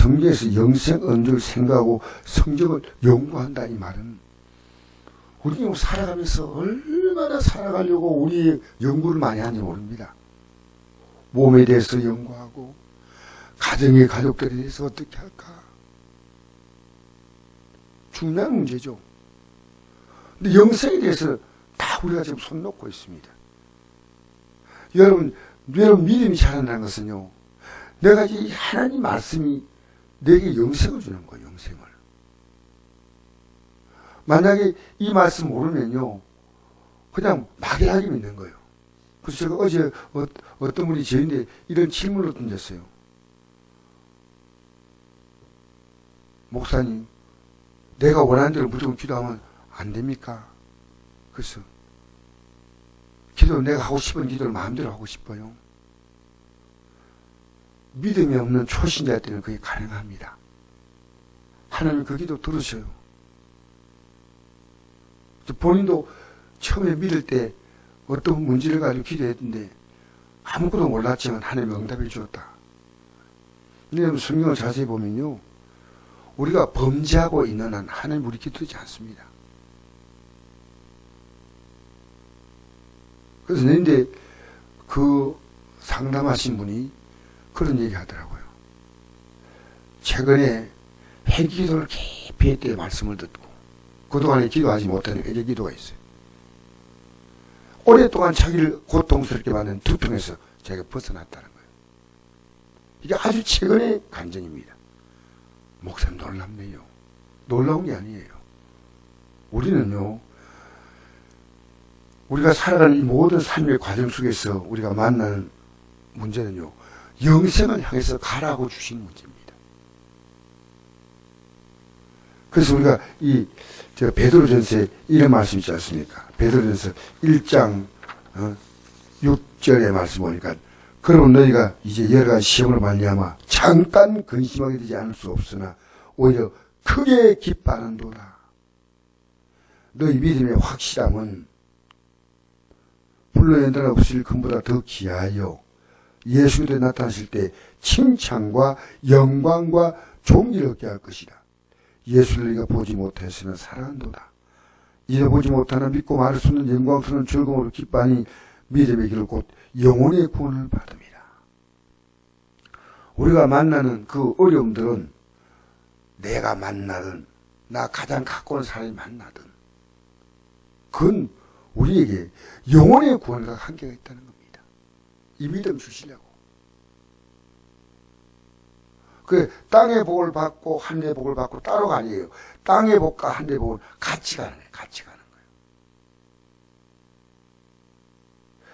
성경에서 영생 언주를 생각하고 성경을 연구한다 이 말은 우리 살아가면서 얼마나 살아가려고 우리 연구를 많이 하는지 모릅니다. 몸에 대해서 연구하고 가정의 가족들에 대해서 어떻게 할까 중요한 문제죠. 근데 영생에 대해서 다 우리가 지금 손 놓고 있습니다. 여러분 믿음이 자란다는 것은요, 내가 이 하나님 말씀이 내게 영생을 주는 거예요. 영생을. 만약에 이 말씀 모르면요 그냥 막연하게 믿는 거예요. 그래서 제가 어제 어떤 분이 저희한테 이런 질문을 던졌어요. 목사님, 내가 원하는 대로 무조건 기도하면 안 됩니까? 그래서 기도 내가 하고 싶은 기도를 마음대로 하고 싶어요. 믿음이 없는 초신자한테는 그게 가능합니다. 하나님 그 기도 들으셔요. 본인도 처음에 믿을 때 어떤 문제를 가지고 기도했는데 아무것도 몰랐지만 하나님이 응답해 주었다. 근데 성경을 자세히 보면요, 우리가 범죄하고 있는 한 하나님 우리 기도 듣지 않습니다. 그래서 근데 그 상담하신 분이 그런 얘기 하더라고요. 최근에 회개기도를 깊이 했대요. 말씀을 듣고 그동안에 기도하지 못하는 회개기도가 있어요. 오랫동안 자기를 고통스럽게 만든 두통에서 자기가 벗어났다는 거예요. 이게 아주 최근의 간증입니다. 목사님 놀랍네요. 놀라운 게 아니에요. 우리는요, 우리가 살아가는 이 모든 삶의 과정 속에서 우리가 만나는 문제는요, 영생을 향해서 가라고 주신 문제입니다. 그래서 우리가 베드로전서에 이런 말씀 있지 않습니까? 베드로전서 1장 6절의 말씀 보니까, 그러면 너희가 이제 여러 가지 시험으로 말미암아 잠깐 근심하게 되지 않을 수 없으나 오히려 크게 기뻐하는도다. 너희 믿음의 확실함은 불로 연단할 없을 금보다 더 귀하여 예수 그리스도에 나타나실 때 칭찬과 영광과 존귀를 얻게 할 것이다. 예수를 너희가 보지 못했으나 사랑한도다. 이제 보지 못하나 믿고 말할 수 없는 영광스러운 즐거움으로 기뻐하니 믿음의 길을 곧 영혼의 구원을 받음이라. 우리가 만나는 그 어려움들은 내가 만나든 나 가장 가까운 사람이 만나든 그건 우리에게 영혼의 구원과 한계가 있다는 겁니다. 이 믿음 주시려고. 그 땅의 복을 받고 하늘의 복을 받고 따로가 아니에요. 땅의 복과 하늘의 복은 같이 가는 거예요. 같이 가는 거예요.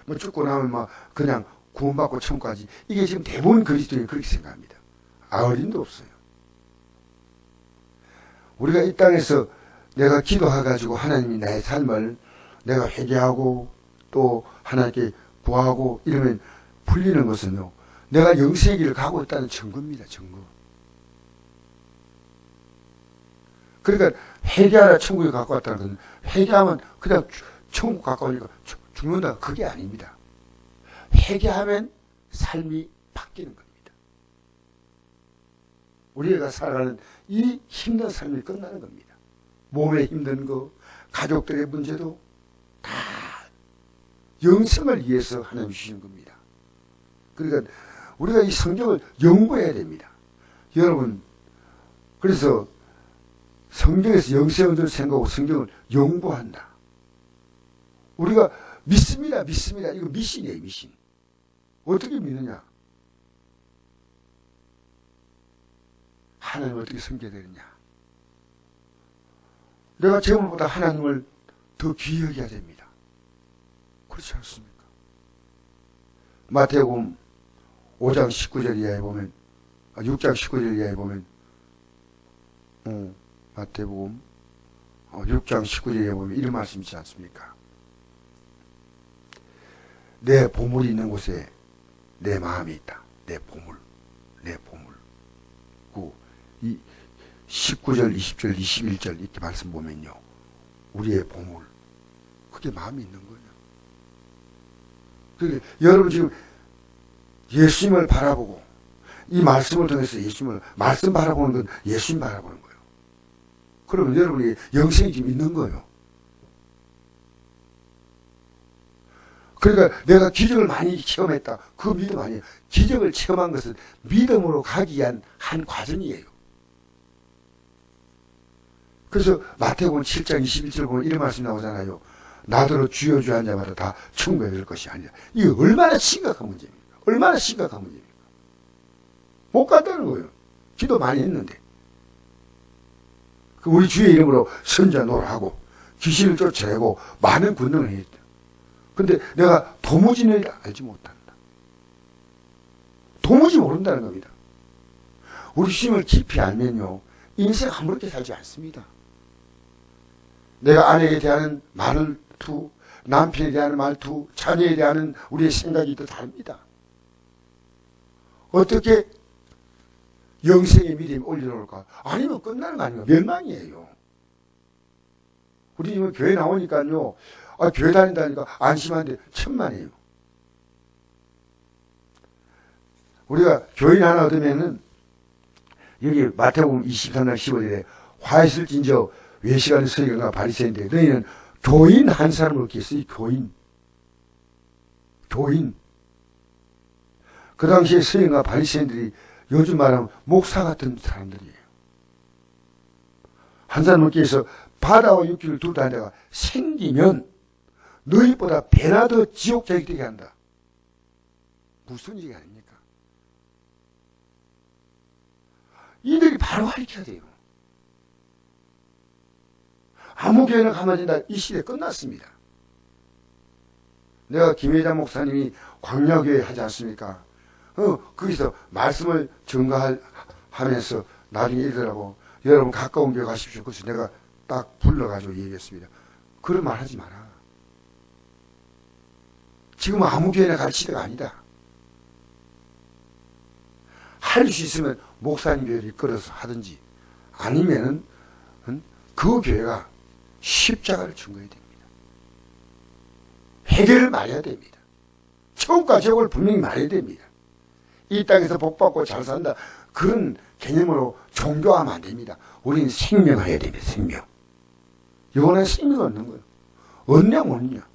뭐 죽고 나면 막 그냥 구원받고 천국까지, 이게 지금 대부분 그리스도인이 그렇게 생각합니다. 아어림도 없어요. 우리가 이 땅에서 내가 기도해가지고 하나님이 나의 삶을 내가 회개하고 또 하나님께 구하고 이러면 풀리는 것은요, 내가 영생의 길을 가고 있다는 증거입니다. 증거. 그러니까 회개하라 천국에 갖고 왔다는 것은, 회개하면 그냥 천국 가까우니까 죽는다, 그게 아닙니다. 회개하면 삶이 바뀌는 겁니다. 우리가 살아가는 이 힘든 삶이 끝나는 겁니다. 몸에 힘든 거, 가족들의 문제도 다 영생을 위해서 하나님 주신 겁니다. 그러니까 우리가 이 성경을 연구해야 됩니다. 여러분, 그래서 성경에서 영생을 생각하고 성경을 연구한다. 우리가 믿습니다. 이거 미신이에요, 미신. 어떻게 믿느냐? 하나님을 어떻게 섬겨야 되느냐? 내가 재물보다 하나님을 더 귀하게 해야 됩니다. 그렇지 않습니까? 마태복음 5장 19절 이하에 보면, 6장 19절 이하에 보면, 마태복음 6장 19절 이하에 보면 이런 말씀 있지 않습니까? 내 보물이 있는 곳에 내 마음이 있다. 내 보물. 이 19절, 20절, 21절 이렇게 말씀 보면요, 우리의 보물, 그게 마음이 있는 거예요. 그러니까 여러분 지금 예수님을 바라보고 이 말씀을 통해서 예수님을, 말씀 바라보는 건 예수님 바라보는 거예요. 그러면 여러분이 영생이 지금 있는 거예요. 그러니까 내가 기적을 많이 체험했다. 그 믿음 아니에요. 기적을 체험한 것은 믿음으로 가기 위한 한 과정이에요. 그래서 마태복음 7장 21절 보면 이런 말씀이 나오잖아요. 나더러 주여 주여 한 자마다 다 천국에 들 것이 아니라. 이게 얼마나 심각한 문제입니까? 얼마나 심각한 문제입니까? 못 간다는 거예요. 기도 많이 했는데. 우리 주의 이름으로 선자 노라하고 귀신을 쫓아내고 많은 권능을 했다. 근데 내가 도무지는 알지 못한다. 도무지 모른다는 겁니다. 우리 주님을 깊이 알면요, 인생 아무렇게 살지 않습니다. 내가 아내에 대한 말투, 남편에 대한 말투, 자녀에 대한 우리의 생각이 또 다릅니다. 어떻게 영생의 믿음이 올려놓을까? 아니면 끝나는 거 아니에요. 멸망이에요. 우리 지금 교회 나오니까요, 교회 다닌다니까 안심한데 천만이에요. 우리가 교인 하나 얻으면은, 여기 마태복음 23장 15절에 화했을 진저 외식하는 서기관과 바리새인인데 너희는 교인 한 사람을 얻기 위해서 교인. 그 당시에 서기관과 바리새인들이 요즘 말하면 목사 같은 사람들이에요. 한 사람 얻기 위해서 바다와 육지를 둘 다 한 데가 생기면 너희보다 배나 더 지옥자가 되게 한다. 무슨 얘기 아닙니까? 이들이 바로 가르쳐야 돼요. 아무 교회나 가만히 있다. 이 시대 끝났습니다. 내가 김혜자 목사님이 광야교회 하지 않습니까? 거기서 말씀을 증거하면서 나중에 이러더라고. 여러분 가까운 교회 가십시오. 그래서 내가 딱 불러가지고 얘기했습니다. 그런 말 하지 마라. 지금은 아무 교회나 갈 시대가 아니다. 할 수 있으면 목사님 교회를 이끌어서 하든지 아니면은 그 교회가 십자가를 증거해야 됩니다. 회개를 말해야 됩니다. 천국과 지옥을 분명히 말해야 됩니다. 이 땅에서 복받고 잘 산다. 그런 개념으로 종교하면 안 됩니다. 우리는 생명을 해야 됩니다. 생명. 영원한 생명을 얻는 거예요. 얻냐 못냐.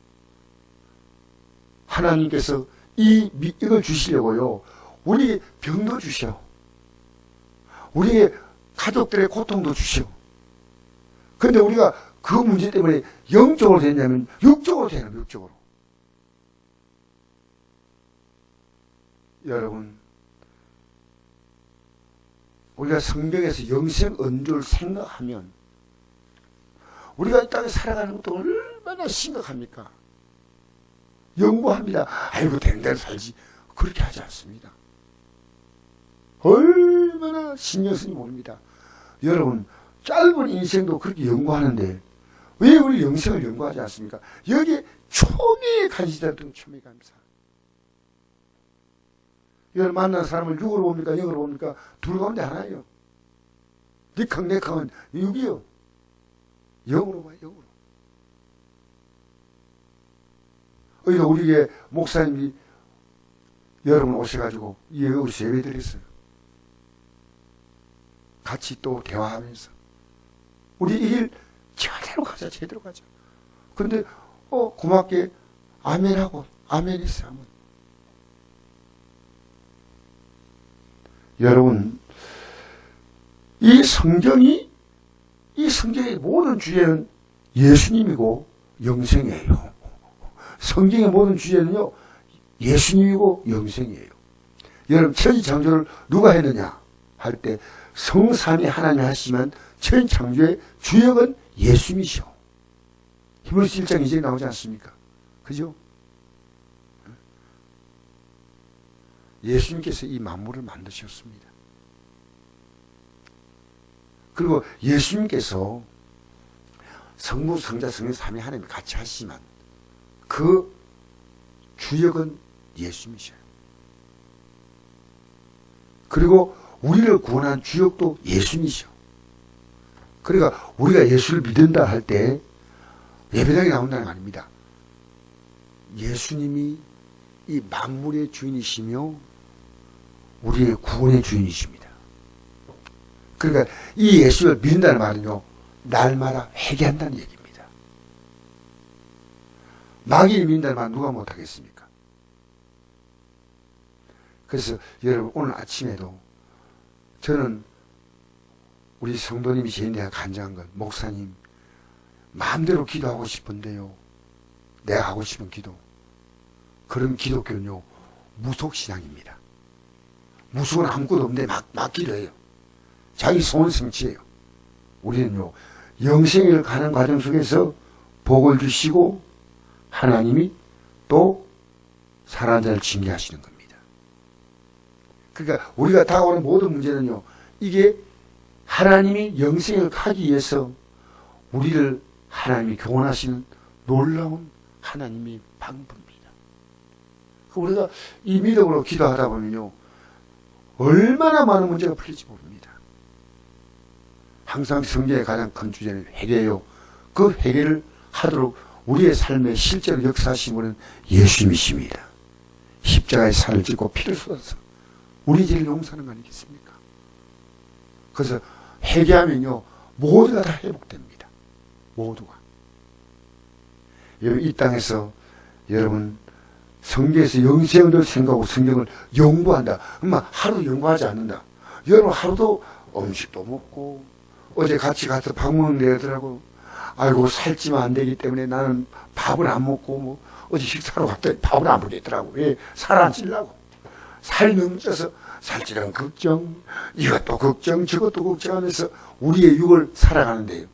하나님께서 이걸 주시려고요. 우리에게 병도 주셔. 우리의 가족들의 고통도 주셔. 그런데 우리가 그 문제 때문에 영적으로 되냐면 육적으로 되는 거예요. 육적으로. 여러분, 우리가 성경에서 영생 언주를 생각하면 우리가 이 땅에 살아가는 것도 얼마나 심각합니까? 연구합니다. 아이고 된 대로 살지. 그렇게 하지 않습니다. 얼마나 신경 쓰니 모릅니다. 여러분, 짧은 인생도 그렇게 연구하는데 왜 우리 영생을 연구하지 않습니까? 여기에 초미의 간시다던 초미의 감사. 여러분 만난 사람을 육으로 봅니까? 영으로 봅니까? 둘 가운데 하나예요. 니캉 내캉은 육이요. 영으로 봐요. 영으로. 어디가 우리에게 목사님이 여러분 오셔가지고 여기서 예배 드렸어요. 같이 또 대화하면서 우리 이 길 제대로 가자. 제대로 가자. 그런데 고맙게 아멘하고 아멘 했어요. 아멘. 여러분, 이 성경의 모든 주제는 예수님이고 영생이에요. 성경의 모든 주제는요, 예수님이고 영생이에요. 여러분, 천지창조를 누가 했느냐 할 때 성삼위 하나님이 하시지만 천지창조의 주역은 예수님이시오. 히브리서 1장 2절에 나오지 않습니까? 그죠? 예수님께서 이 만물을 만드셨습니다. 그리고 예수님께서 성부, 성자, 성령, 삼위 하나님 같이 하시지만 그 주역은 예수님이셔요. 그리고 우리를 구원한 주역도 예수님이셔. 그러니까 우리가 예수를 믿는다 할 때 예배당에 나온다는 거 아닙니다. 예수님이 이 만물의 주인이시며 우리의 구원의 주인이십니다. 그러니까 이 예수를 믿는다는 말은요, 날마다 회개한다는 얘기입니다. 마귀를 믿는다는 말 누가 못하겠습니까? 그래서 여러분, 오늘 아침에도 저는 우리 성도님이 제일 내가 간절한 건, 목사님 마음대로 기도하고 싶은데요, 내가 하고 싶은 기도, 그런 기독교는요 무속신앙입니다. 무속은 아무것도 없는데 막 기도해요. 자기 소원 성취해요. 우리는요 영생을 가는 과정 속에서 복을 주시고 하나님이 또 살아난 자를 징계하시는 겁니다. 그러니까 우리가 다가오는 모든 문제는요, 이게 하나님이 영생을 가기 위해서 우리를 하나님이 교훈하시는 놀라운 하나님의 방법입니다. 우리가 이 믿음으로 기도하다 보면요, 얼마나 많은 문제가 풀릴지 모릅니다. 항상 성경의 가장 큰 주제는 회개예요. 그 회개를 하도록 우리의 삶에 실제로 역사하신 분은 예수님이십니다. 십자가의 살을 찢고 피를 쏟아서 우리 죄를 용서하는 거 아니겠습니까? 그래서 회개하면요 모두가 다 회복됩니다. 모두가. 여러분, 이 땅에서 여러분 성경에서 영생을 생각하고 성경을 연구한다. 엄마 하루 연구하지 않는다. 여러분 하루도 음식도 먹고, 어제 같이 가서 밥 먹는 애들하고 아이고 살찌면 안 되기 때문에 나는 밥을 안 먹고, 뭐 어제 식사로 갔더니 밥을 안 먹겠더라고. 왜? 살 안 찌려고. 살이 너무 쪄서 살찌라는 걱정, 이것도 걱정, 저것도 걱정하면서 우리의 육을 살아가는데요,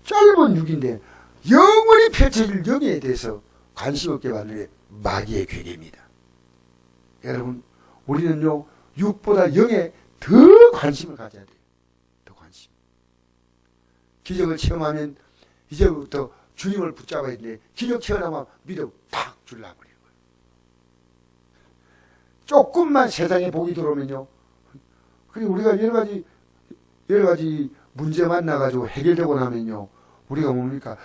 짧은 육인데 영원히 펼쳐질 영에 대해서 관심 없게 받는 게 마귀의 괴계입니다. 여러분, 우리는요 육보다 영에 더 관심을 가져야 돼요. 더 관심. 기적을 체험하면 이제부터 주님을 붙잡아야 되는데, 기적 체험하면 믿음 탁 줄라버려요. 조금만 세상에 복이 들어오면요, 그리고 우리가 여러 가지 문제 만나가지고 해결되고 나면요, 우리가 뭡니까?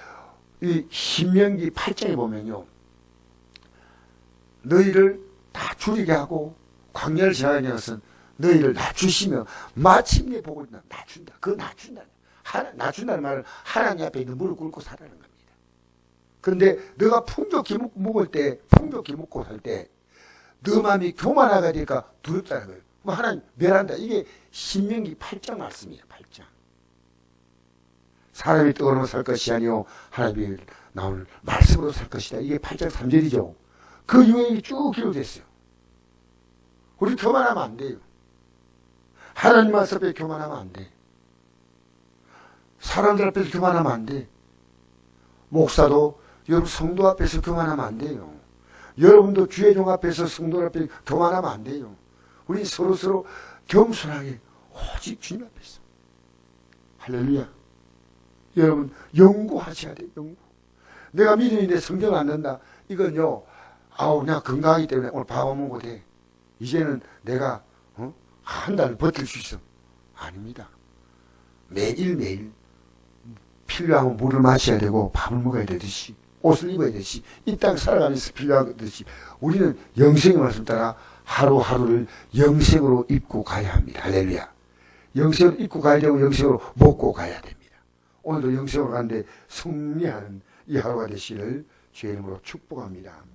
이 신명기 8장에 보면요, 너희를 다 줄이게 하고 광야를 지나가게 것은 너희를 낮추시며 마침내 복을 낮춘다. 그거 낮춘다. 낮춘다는 말은 하나님 앞에 무릎 꿇고 살라는 겁니다. 그런데 너가 풍족히 먹을 때, 풍족히 먹고 살 때 너 마음이 교만하게 되니까 두렵다는 거예요. 뭐 하나님 멸한다. 이게 신명기 8장 말씀이에요. 8장. 사람이 떡으로 살 것이 아니요 하나님이 나오는 말씀으로 살 것이다. 이게 8장 3절이죠. 그 유행이 쭉 기록됐어요. 우리 교만하면 안 돼요. 하나님 앞에 교만하면 안 돼. 사람들 앞에서 교만하면 안 돼. 목사도 여러분 성도 앞에서 교만하면 안 돼요. 여러분도 주의 종 앞에서 성도 앞에 교만하면 안 돼요. 우리 서로 겸손하게 오직 주님 앞에서. 할렐루야. 여러분 연구하셔야 돼요. 연구. 내가 믿음인데 성경 안 된다. 이건요, 내가 건강하기 때문에 오늘 밥 안 먹어도 돼. 이제는 내가 한 달 버틸 수 있어. 아닙니다. 매일매일 필요하면 물을 마셔야 되고 밥을 먹어야 되듯이, 옷을 입어야 되듯이, 이 땅 살아가면서 필요하듯이 우리는 영생의 말씀 따라 하루하루를 영생으로 입고 가야 합니다. 할렐루야. 영생으로 입고 가야 되고 영생으로 먹고 가야 됩니다. 오늘도 영생으로 가는데 승리하는 이 하루가 되시기를 주의 이름으로 축복합니다.